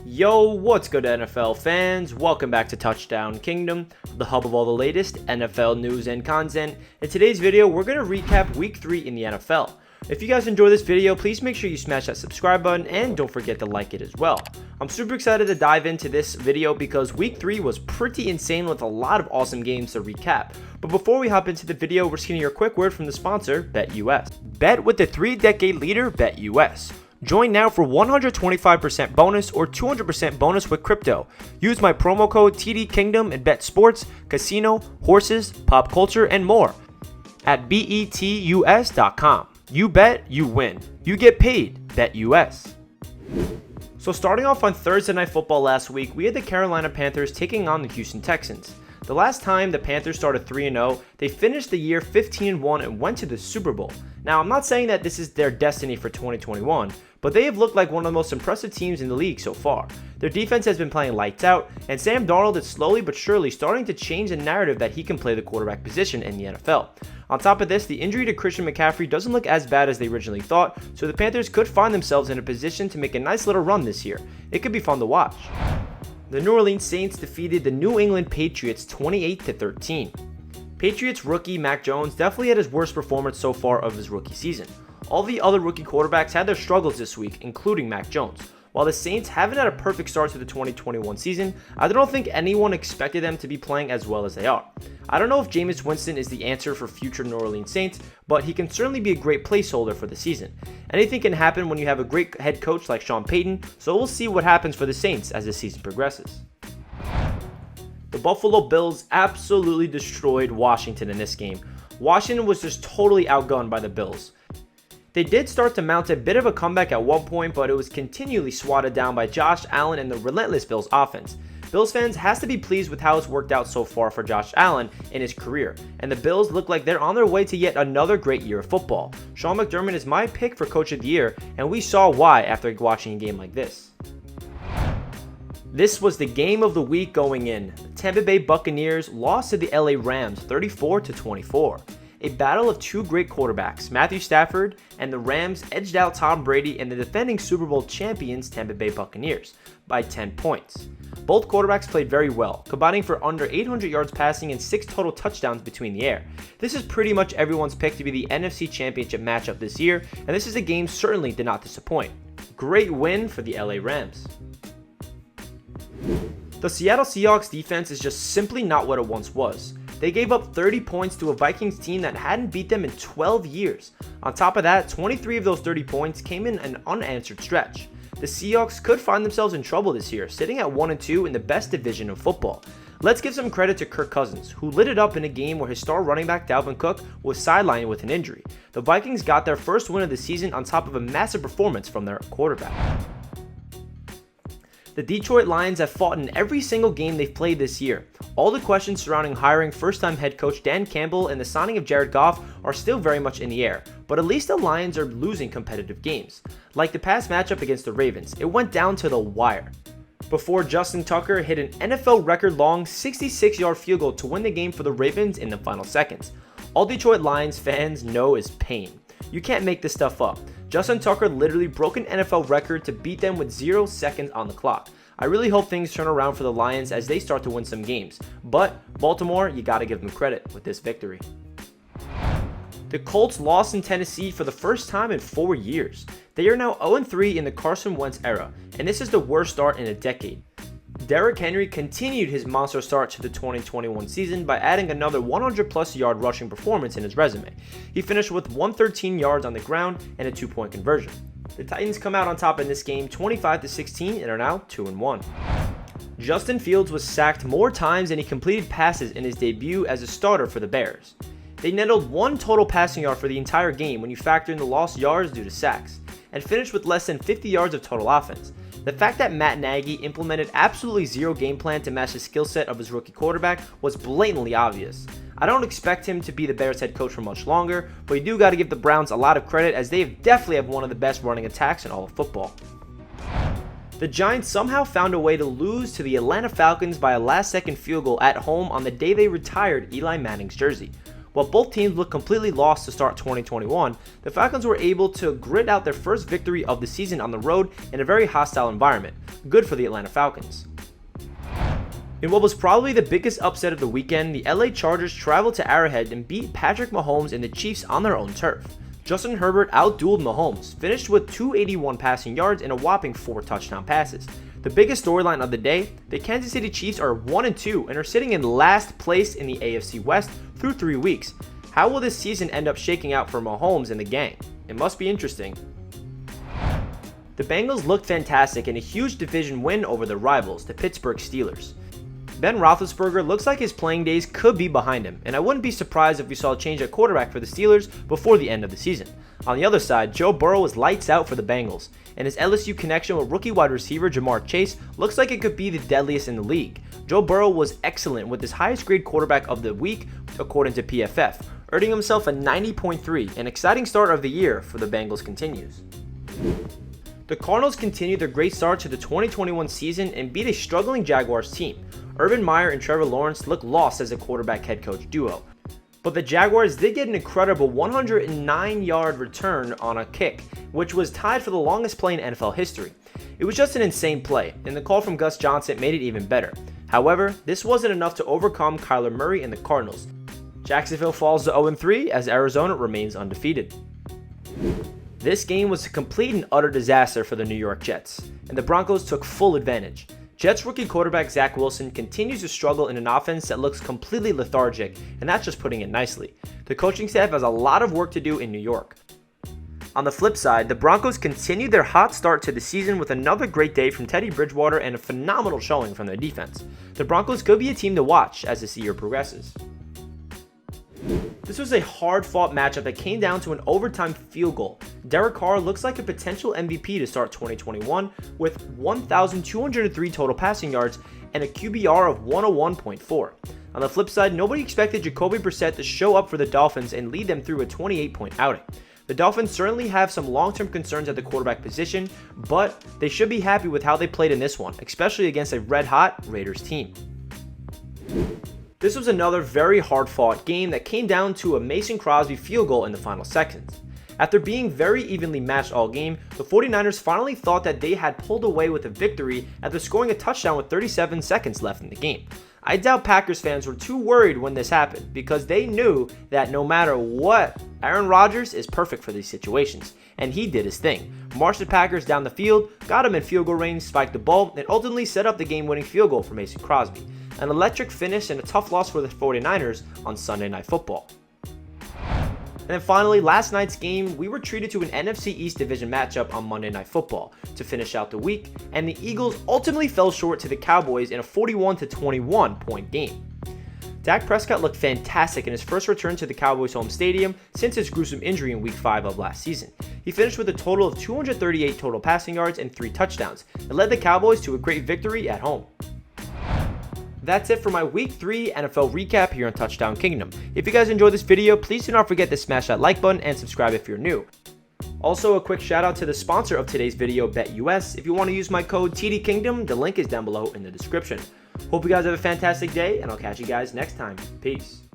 Yo, what's good NFL fans? Welcome back to Touchdown Kingdom, the hub of all the latest NFL news and content. In today's video, we're going to recap Week 3 in the NFL. If you guys enjoy this video, please make sure you smash that subscribe button and don't forget to like it as well. I'm super excited to dive into this video because Week 3 was pretty insane with a lot of awesome games to recap. But before we hop into the video, we're just going to hear a quick word from the sponsor, BetUS. Bet with the 3-decade leader, BetUS. Join now for 125% bonus or 200% bonus with crypto. Use my promo code TDKingdom and bet sports, casino, horses, pop culture, and more at betus.com. You bet, you win. You get paid. BetUS. So starting off on Thursday Night Football last week, we had the Carolina Panthers taking on the Houston Texans. The last time the Panthers started 3-0, they finished the year 15-1 and went to the Super Bowl. Now, I'm not saying that this is their destiny for 2021, but they have looked like one of the most impressive teams in the league so far. Their defense has been playing lights out, and Sam Darnold is slowly but surely starting to change the narrative that he can play the quarterback position in the NFL. On top of this, the injury to Christian McCaffrey doesn't look as bad as they originally thought, so the Panthers could find themselves in a position to make a nice little run this year. It could be fun to watch. The New Orleans Saints defeated the New England Patriots 28-13. Patriots rookie Mac Jones definitely had his worst performance so far of his rookie season. All the other rookie quarterbacks had their struggles this week, including Mac Jones. While the Saints haven't had a perfect start to the 2021 season, I don't think anyone expected them to be playing as well as they are. I don't know if Jameis Winston is the answer for future New Orleans Saints, but he can certainly be a great placeholder for the season. Anything can happen when you have a great head coach like Sean Payton, so we'll see what happens for the Saints as the season progresses. The Buffalo Bills absolutely destroyed Washington in this game. Washington was just totally outgunned by the Bills. They did start to mount a bit of a comeback at one point, but it was continually swatted down by Josh Allen and the relentless Bills offense. Bills fans has to be pleased with how it's worked out so far for Josh Allen in his career, and the Bills look like they're on their way to yet another great year of football. Sean McDermott is my pick for Coach of the Year, and we saw why after watching a game like this. This was the game of the week going in. The Tampa Bay Buccaneers lost to the LA Rams 34-24. A battle of two great quarterbacks, Matthew Stafford and the Rams, edged out Tom Brady and the defending Super Bowl champions Tampa Bay Buccaneers by 10 points. Both quarterbacks played very well, combining for under 800 yards passing and 6 total touchdowns between the air. This is pretty much everyone's pick to be the NFC Championship matchup this year, and this is a game certainly did not disappoint. Great win for the LA Rams. The Seattle Seahawks defense is just simply not what it once was. They gave up 30 points to a Vikings team that hadn't beat them in 12 years. On top of that, 23 of those 30 points came in an unanswered stretch. The Seahawks could find themselves in trouble this year, sitting at 1-2 in the best division of football. Let's give some credit to Kirk Cousins, who lit it up in a game where his star running back Dalvin Cook was sidelined with an injury. The Vikings got their first win of the season on top of a massive performance from their quarterback. The Detroit Lions have fought in every single game they've played this year. All the questions surrounding hiring first-time head coach Dan Campbell and the signing of Jared Goff are still very much in the air, but at least the Lions are losing competitive games. Like the past matchup against the Ravens, it went down to the wire before Justin Tucker hit an NFL record-long 66-yard field goal to win the game for the Ravens in the final seconds. All Detroit Lions fans know is pain. You can't make this stuff up. Justin Tucker literally broke an NFL record to beat them with 0 seconds on the clock. I really hope things turn around for the Lions as they start to win some games. But Baltimore, you gotta give them credit with this victory. The Colts lost in Tennessee for the first time in 4 years. They are now 0-3 in the Carson Wentz era, and this is the worst start in a decade. Derrick Henry continued his monster start to the 2021 season by adding another 100-plus yard rushing performance in his resume. He finished with 113 yards on the ground and a 2-point conversion. The Titans come out on top in this game 25-16 and are now 2-1. Justin Fields was sacked more times than he completed passes in his debut as a starter for the Bears. They nettled 1 total passing yard for the entire game when you factor in the lost yards due to sacks, and finished with less than 50 yards of total offense. The fact that Matt Nagy implemented absolutely zero game plan to match the skill set of his rookie quarterback was blatantly obvious. I don't expect him to be the Bears head coach for much longer, but you do got to give the Browns a lot of credit as they definitely have one of the best running attacks in all of football. The Giants somehow found a way to lose to the Atlanta Falcons by a last-second field goal at home on the day they retired Eli Manning's jersey. While both teams looked completely lost to start 2021, the Falcons were able to grit out their first victory of the season on the road in a very hostile environment, good for the Atlanta Falcons. In what was probably the biggest upset of the weekend, the LA Chargers traveled to Arrowhead and beat Patrick Mahomes and the Chiefs on their own turf. Justin Herbert outdueled Mahomes, finished with 281 passing yards and a whopping 4 touchdown passes. The biggest storyline of the day, the Kansas City Chiefs are 1-2 and are sitting in last place in the AFC West through 3 weeks. How will this season end up shaking out for Mahomes and the gang? It must be interesting. The Bengals looked fantastic in a huge division win over their rivals, the Pittsburgh Steelers. Ben Roethlisberger looks like his playing days could be behind him, and I wouldn't be surprised if we saw a change at quarterback for the Steelers before the end of the season. On the other side, Joe Burrow was lights out for the Bengals, and his LSU connection with rookie wide receiver Jamar Chase looks like it could be the deadliest in the league. Joe Burrow was excellent with his highest grade quarterback of the week according to PFF, earning himself a 90.3. An exciting start of the year for the Bengals continues. The Cardinals continued their great start to the 2021 season and beat a struggling Jaguars team. Urban Meyer and Trevor Lawrence look lost as a quarterback head coach duo. But the Jaguars did get an incredible 109-yard return on a kick, which was tied for the longest play in NFL history. It was just an insane play, and the call from Gus Johnson made it even better. However, this wasn't enough to overcome Kyler Murray and the Cardinals. Jacksonville falls to 0-3 as Arizona remains undefeated. This game was a complete and utter disaster for the New York Jets, and the Broncos took full advantage. Jets rookie quarterback Zach Wilson continues to struggle in an offense that looks completely lethargic, and that's just putting it nicely. The coaching staff has a lot of work to do in New York. On the flip side, the Broncos continued their hot start to the season with another great day from Teddy Bridgewater and a phenomenal showing from their defense. The Broncos could be a team to watch as this year progresses. This was a hard-fought matchup that came down to an overtime field goal. Derek Carr looks like a potential MVP to start 2021 with 1,203 total passing yards and a QBR of 101.4. On the flip side, nobody expected Jacoby Brissett to show up for the Dolphins and lead them through a 28-point outing. The Dolphins certainly have some long-term concerns at the quarterback position, but they should be happy with how they played in this one, especially against a red-hot Raiders team. This was another very hard-fought game that came down to a Mason Crosby field goal in the final seconds. After being very evenly matched all game, the 49ers finally thought that they had pulled away with a victory after scoring a touchdown with 37 seconds left in the game. I doubt Packers fans were too worried when this happened because they knew that no matter what, Aaron Rodgers is perfect for these situations, and he did his thing. Marched the Packers down the field, got him in field goal range, spiked the ball, and ultimately set up the game-winning field goal for Mason Crosby. An electric finish and a tough loss for the 49ers on Sunday Night Football. And then finally, last night's game, we were treated to an NFC East division matchup on Monday Night Football to finish out the week, and the Eagles ultimately fell short to the Cowboys in a 41-21 point game. Dak Prescott looked fantastic in his first return to the Cowboys' home stadium since his gruesome injury in Week 5 of last season. He finished with a total of 238 total passing yards and 3 touchdowns, and led the Cowboys to a great victory at home. That's it for my Week 3 NFL recap here on Touchdown Kingdom. If you guys enjoyed this video, please do not forget to smash that like button and subscribe if you're new. Also, a quick shout out to the sponsor of today's video, BetUS. If you want to use my code TDKingdom, the link is down below in the description. Hope you guys have a fantastic day, and I'll catch you guys next time. Peace.